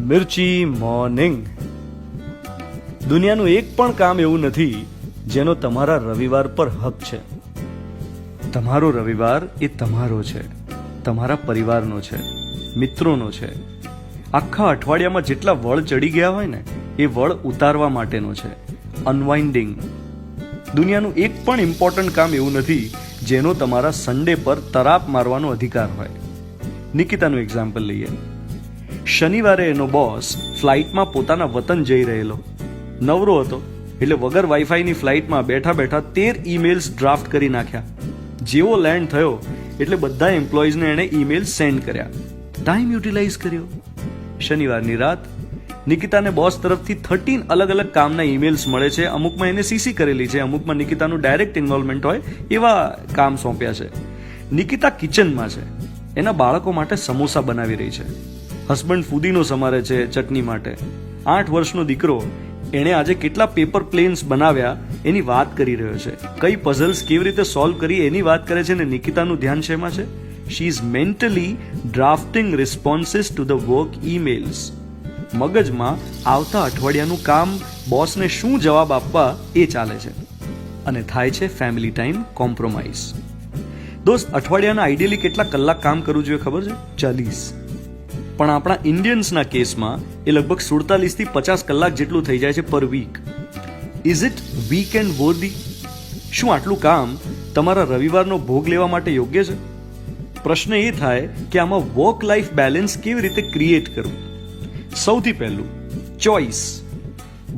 મિર્ચી morning. દુનિયાનું એક પણ કામ એવું નથી જેનો તમારા રવિવાર પર હક છે. તમારો રવિવાર એ તમારો છે, તમારા પરિવારનો છે, મિત્રોનો છે. આખા અઠવાડિયામાં જેટલા વળ ચડી ગયા હોય ને એ વળ ઉતારવા માટેનો છે. અનવાઇન્ડિંગ. દુનિયાનું એક પણ ઇમ્પોર્ટન્ટ કામ એવું નથી જેનો તમારા સન્ડે પર તરાપ મારવાનો અધિકાર હોય. નિકિતાનું એક્ઝામ્પલ લઈએ. શનિવારે એનો બોસ ફ્લાઇટમાં પોતાના વતન જઈ રહેલો નવરો હતો, એટલે વગર વાઈફાઈની ફ્લાઇટમાં બેઠા બેઠા 13 ઈમેલ્સ ડ્રાફ્ટ કરી નાખ્યા. જેવો લેન્ડ થયો એટલે બધા એમ્પ્લોઈઝને એણે ઈમેલ સેન્ડ કર્યા. ટાઈમ યુટિલાઇઝ કર્યો. શનિવારની રાત નિકિતાને બોસ તરફથી 13 અલગ અલગ કામના ઈમેલ્સ મળે છે. અમુકમાં એને સીસી કરેલી છે, અમુકમાં નિકિતાનું ડાયરેક્ટ ઇન્વોલ્વમેન્ટ હોય એવા કામ સોંપ્યા છે. નિકિતા કિચનમાં છે, એના બાળકો માટે સમોસા બનાવી રહી છે. હસબન્ડ ફુદીનો સમારે છે ચટણી માટે. 8 વર્ષનો દીકરો એણે આજે કેટલા પેપર પ્લેન્સ બનાવ્યા એની વાત કરી રહ્યો છે. કઈ પઝલ્સ કેવી રીતે સોલ્વ કરી એની વાત કરે છે. ને નિકિતાનું ધ્યાન શેમાં છે? She is mentally drafting responses to the work emails. મગજમાં આવતા અઠવાડિયાનું કામ, બોસને શું જવાબ આપવા એ ચાલે છે. અને થાય છે ફેમિલી ટાઈમ કોમ્પ્રોમાઇઝ. દોસ્ત, અઠવાડિયાના આઈડિયલી કેટલા કલાક કામ કરવું જોઈએ ખબર છે? 40. પણ આપણા ઇન્ડિયન્સના કેસમાં એ લગભગ 47 થી 50 કલાક જેટલું થઈ જાય છે per week. Is it weekend worthy? શું આટલું કામ તમારા રવિવારનો ભોગ લેવા માટે યોગ્ય છે? પ્રશ્ન એ થાય કે આમાં વર્ક લાઈફ બેલેન્સ કેવી રીતે ક્રિએટ કરવું. સૌથી પહેલું, ચોઇસ.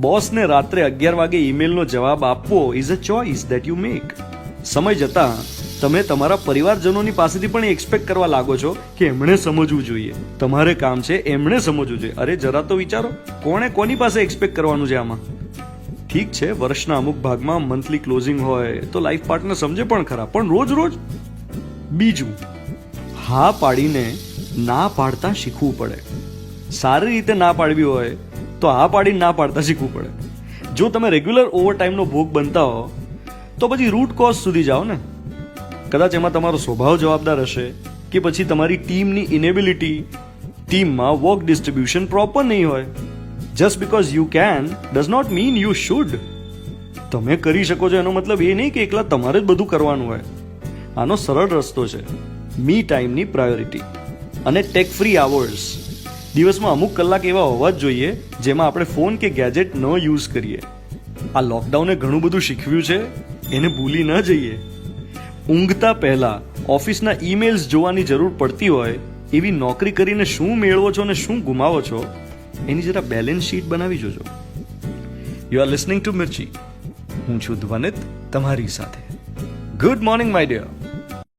બોસને રાત્રે 11 વાગે ઈમેલનો જવાબ આપવો is a choice that you make. સમય જતા તમે તમારા પરિવારજનોની પાસેથી પણ એક્સપેક્ટ કરવા લાગો છો કે એમણે સમજવું જોઈએ. તમારે કામ છે એમણે સમજવું જોઈએ. અરે જરા તો વિચારો, કોણે કોની પાસે એક્સપેક્ટ કરવાનું છે આમાં? ઠીક છે, વર્ષના અમુક ભાગમાં મંથલી ક્લોઝિંગ હોય તો લાઈફ પાર્ટનર સમજે પણ ખરા, પણ રોજ રોજ. બીજું, હા પાડીને ના પાડતા શીખવું પડે. સારી રીતે ના પાડવી હોય તો હા પાડીને ના પાડતા શીખવું પડે. જો તમે રેગ્યુલર ઓવરટાઈમનો ભોગ બનતા હો તો પછી રૂટ કોઝ સુધી જાઓ ને. કદાચ એમાં તમારો સ્વભાવ જવાબદાર હશે, કે પછી તમારી ટીમની ઇનેબિલિટી, ટીમમાં વર્ક ડિસ્ટ્રીબ્યુશન પ્રોપર નહીં હોય. Just because you can does not mean you should. તમે કરી શકો છો એનો મતલબ એ નહીં કે એકલા તમારે જ બધું કરવાનું હોય. આનો સરળ રસ્તો છે મી ટાઈમની પ્રાયોરિટી અને ટેક ફ્રી આવર્સ. દિવસમાં અમુક કલાક એવા હોવા જ જોઈએ જેમાં આપણે ફોન કે ગેજેટ ન યુઝ કરીએ. આ લોકડાઉને ઘણું બધું શીખવ્યું છે, એને ભૂલી ન જઈએ. ઊંઘતા પહેલા ઓફિસના ઈમેલ્સ જોવાની જરૂર પડતી હોય એવી નોકરી કરીને શું મેળવો છો ને શું ગુમાવો છો એની જરા બેલેન્સ શીટ બનાવી જોજો. You are listening to Mirchi. હું છું ધ્વનિત, તમારી સાથે. Good morning my dear.